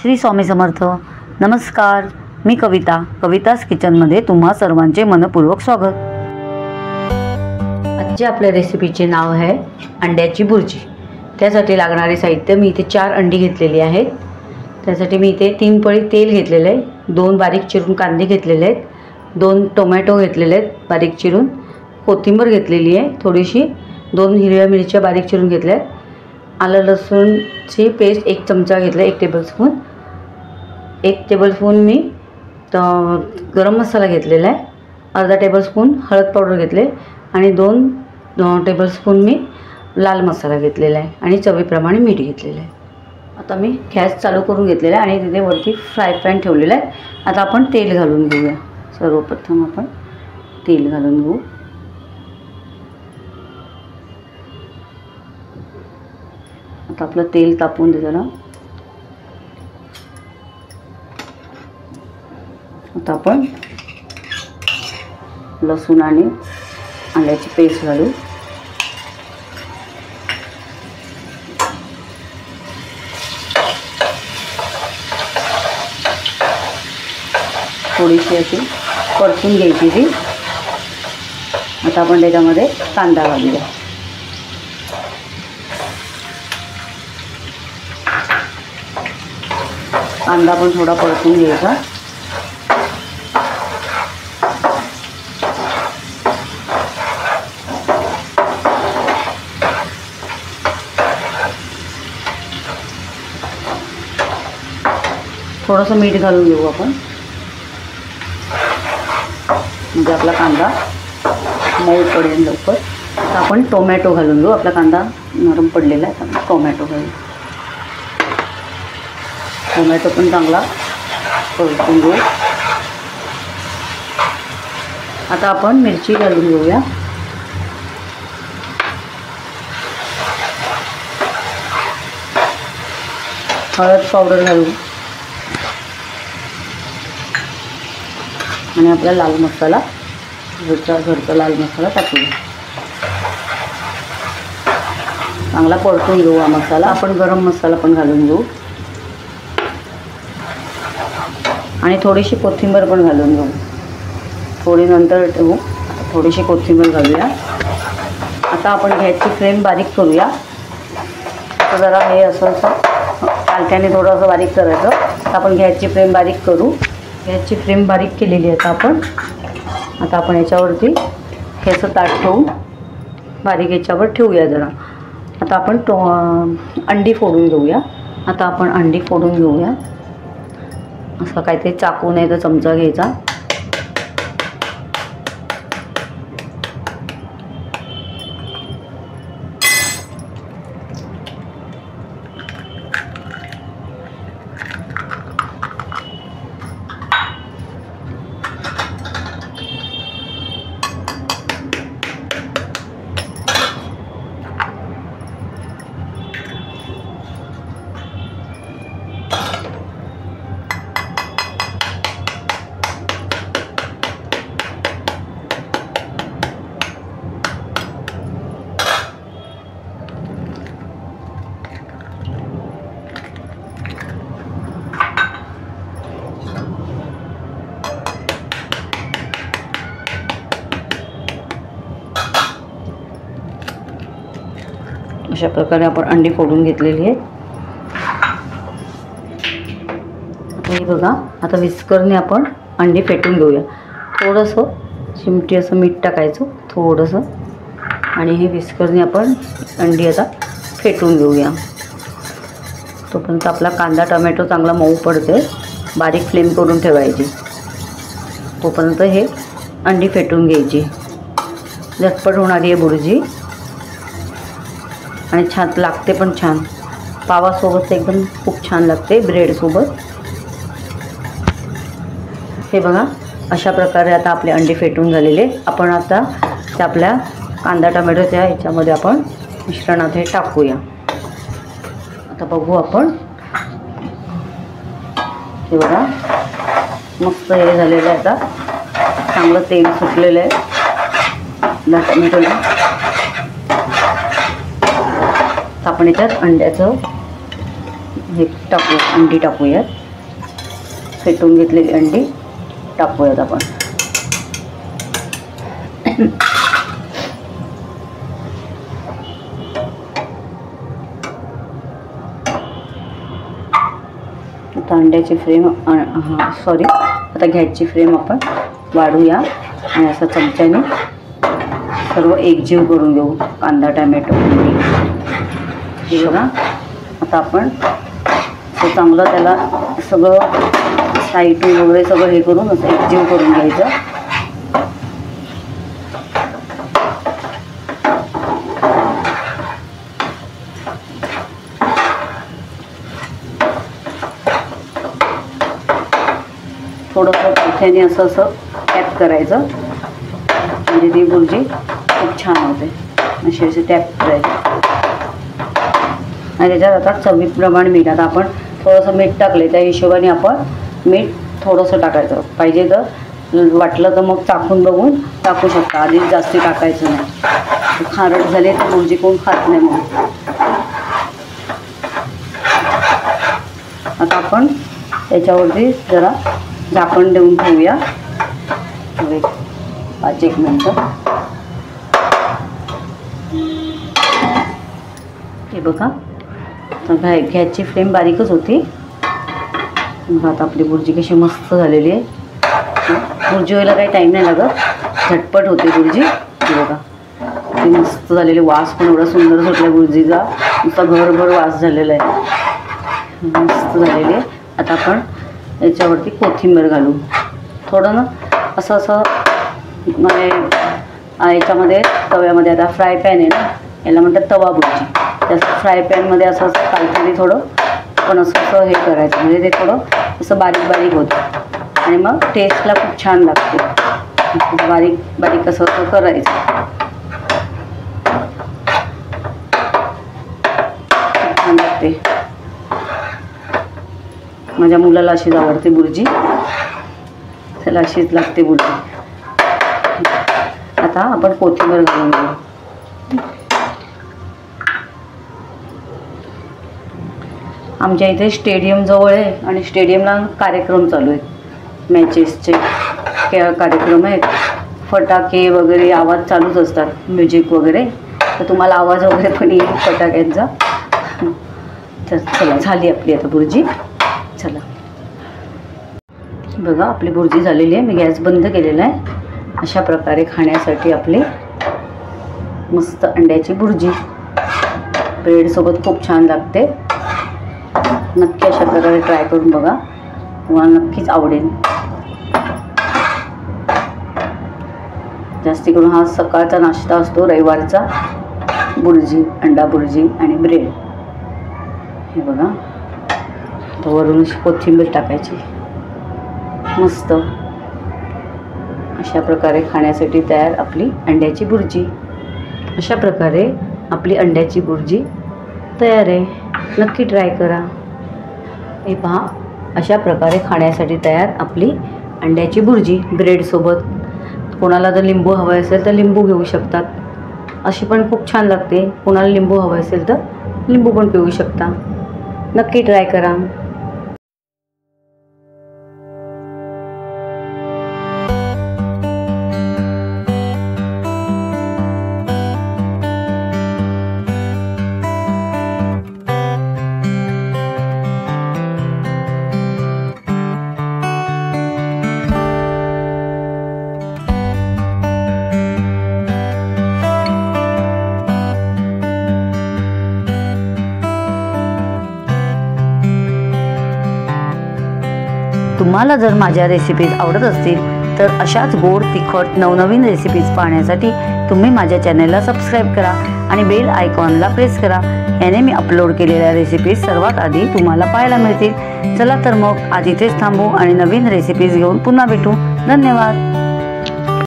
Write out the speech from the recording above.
श्री स्वामी समर्थ। नमस्कार, मी कवितास किचनमध्ये तुम्हा सर्वांचे मनपूर्वक स्वागत। आजच्या आपल्या रेसिपीचे नाव आहे अंड्याची भुर्जी। त्यासाठी लागणारे साहित्य मी इथे 4 अंडी घेतलेली आहेत। त्यासाठी मी इथे 3 पळी तेल घेतलेले आहे, 2 बारीक चिरून कांदे घेतलेले आहेत, 2 टोमॅटो घेतलेले आहेत बारीक चिरून, कोथिंबीर घेतलेली आहे थोडीशी, 2 हिरव्या मिरच्या बारीक चिरून घेतल्या आहेत, आलं लसूणची पेस्ट 1 चमचा घेतला, 1 टेबलस्पून, 1 टेबलस्पून मी गरम मसाला घेतलेला आहे, अर्धा टेबलस्पून हळद पावडर घेतले आणि 2 टेबलस्पून मी लाल मसाला घेतलेला आहे आणि चवीप्रमाणे मीठ घेतलेलं आहे। आता मी गॅस चालू करून घेतलेला आहे आणि तिथे वरती फ्राय पॅन ठेवलेला आहे। आता आपण तेल घालून घेऊया। सर्वप्रथम आपण तेल घालून घेऊ। आता आपलं तेल तापवून दे जरा। आता आपण लसूण आणि आल्याची पेस्ट घालू। थोडीशी अशी परतून घ्यायची ती। आता आपण त्याच्यामध्ये कांदा घालूया। कांदा पण थोडा परतून घ्यायचा। थोडंसं मीठ घालून घेऊ आपण, म्हणजे आपला कांदा मऊ पडेल लवकर। आता आपण टोमॅटो घालून घेऊ। आपला कांदा नरम पडलेला आहे, आता टोमॅटो घालू। टोमॅटो पण चांगला परतून घेऊ। आता आपण मिरची घालून घेऊया। हळद पावडर घालू आणि आपला लाल मसाला, घरचा लाल मसाला टाकूया। चांगला परतून घेऊ हा मसाला। आपण गरम मसाला पण घालून घेऊ आणि थोडीशी कोथिंबीर पण घालून घेऊ। थोडी नंतर ठेवू, थोडीशी कोथिंबीर घालूया। आता आपण गॅसची फ्लेम बारीक करूया। तर जरा हे असं पालथ्याने थोडंसं बारीक करायचं। तर आपण गॅसची फ्लेम बारीक करू। गॅसची फ्लेम बारीक केलेली आहे आता आपण याच्यावरती हे असं ताट ठेवून बारीक याच्यावर ठेवूया जरा। आता आपण अंडी फोडून घेऊया। आता आपण अंडी फोडून घेऊया। असं काहीतरी चाकू नाही तर चमचा घ्यायचा। अशा प्रकारे आपण अंडी फोडून घेतलेली आहे। आता हे बघा, आता विस्करने आपण अंडी फेटून घेऊया। थोडंसं चिमटी असं मीठ टाकायचं थोडंसं आणि हे विस्करने आपण अंडी आता फेटून घेऊया। तोपर्यंत आपला कांदा टोमॅटो चांगला मऊ पडते, बारीक फ्लेम करून ठेवायची। तोपर्यंत हे अंडी फेटून घ्यायची। झटपट होणारी आहे भुर्जी आणि छान लागते पण छान। पावासोबत एकदम खूप छान लागते, ब्रेडसोबत। हे बघा, अशा प्रकारे आता आपले अंडे फेटून झालेले। आपण आता त्या आपल्या कांदा टोमॅटोच्या ह्याच्यामध्ये आपण मिश्रणात हे टाकूया। आता बघू आपण, हे बघा मस्त हे झालेलं आहे। आता चांगलं तेल सुटलेलं आहे टोमॅटोला। आपण याच्यात अंड्याचं हे टाकूयात, अंडी टाकूयात, फेटून घेतलेली अंडी टाकूयात आपण. आता अंड्याची फ्लेम आता गॅसची फ्लेम आपण वाढूया आणि असं चमच्याने सर्व एकजीव करून घेऊ. कांदा, टमॅटो, हे बघा. आता आपण चांगलं त्याला सगळं साईटून वगैरे सगळं हे करून असं एकजीव करून घ्यायचं. थोडंसं पाठ्याने असं टॅप करायचं म्हणजे ती बुर्जी खूप छान होते. अशी टॅप करायची आणि त्याच्यात आता चवीप्रमाणे मीठ. आता आपण थोडंसं मीठ टाकले त्या हिशोबाने आपण मीठ थोडंसं टाकायचं. पाहिजे तर वाटलं तर मग चाखून बघून टाकू शकता. आधीच जास्ती टाकायचं नाही. खारट झाले तर बुर्जी कोण खात नाही. मग आता आपण त्याच्यावरती जरा झाकण देऊन ठेवूया 5-1 मिनटं. हे बघा, गॅसची फ्लेम बारीकच होती. बघा आता आपली बुर्जी कशी मस्त झालेली आहे. बुर्जी व्हायला काही टाईम नाही लागत, झटपट होते बुर्जी. हे बघा ती मस्त झालेली. वास पण एवढा सुंदर सुटला बुर्जीचा, नुसता घरभर वास झालेला आहे. मस्त झालेली आहे. आता आपण याच्यावरती कोथिंबीर घालू. थोडं ना असं म्हणजे याच्यामध्ये तव्यामध्ये, आता फ्राय पॅन आहे ना, याला म्हणतात तवा बुर्जी. त्याचं फ्राय पॅनमध्ये असं काहीतरी थोडं पण असं हे करायचं म्हणजे ते थोडं असं बारीक बारीक होतं आणि मग टेस्टला खूप छान लागते. बारीक बारीक असं करायचं. खूप छान लागते. माझ्या मुलाला अशीच आवडते बुर्जी. त्याला अशीच लागते बुर्जी. आता आपण कोथिंबीर घालून घेऊ. आमच्या इथे स्टेडियम जवळ आहे आणि स्टेडियमला कार्यक्रम चालू आहेत. मॅचेसचे कार्यक्रम आहेत. फटाके वगैरे आवाज चालूच असतात, म्युझिक वगैरे. तर तुम्हाला आवाज वगैरे पण येईल फटाक्यांचा. तर चला, झाली आपली आता बुर्जी. चला बघा आपली बुर्जी झालेली आहे. मी गॅस बंद केलेला आहे. अशा प्रकारे खाण्यासाठी आपली मस्त अंड्याची बुर्जी ब्रेडसोबत खूप छान लागते. नक्की अशा प्रकारे ट्राय करून बघा, तुम्हाला नक्कीच आवडेल. जास्ती करून हा सकाळचा नाश्ता असतो रविवारचा. बुर्जी, अंडा बुर्जी आणि ब्रेड. हे बघा, तर वरून अशी कोथिंबीर टाकायची. मस्त अशा प्रकारे खाण्यासाठी तयार आपली अंड्याची बुर्जी. अशा प्रकारे आपली अंड्याची बुर्जी तयार आहे. नक्की ट्राय करा. हे पहा, अशा प्रकारे खाण्यासाठी तयार आपली अंड्याची बुर्जी ब्रेडसोबत. कोणाला जर लिंबू हवं असेल तर लिंबू घेऊ शकतात. अशी पण खूप छान लागते. कोणाला लिंबू हवं असेल तर लिंबू पण पिऊ शकता. नक्की ट्राय करा. तुम्हाला जर माझ्या रेसिपीज आवडत असतील तर अशाच गोड तिखट नवनवीन रेसिपीज पाहण्यासाठी तुम्ही माझ्या चॅनलला सबस्क्राईब करा आणि बेल आयकॉनला प्रेस करा. याने मी अपलोड केलेल्या रेसिपीज सर्वात आधी तुम्हाला पाहायला मिळतील. चला तर मग आज इथेच थांबू आणि नवीन रेसिपीज घेऊन पुन्हा भेटू. धन्यवाद.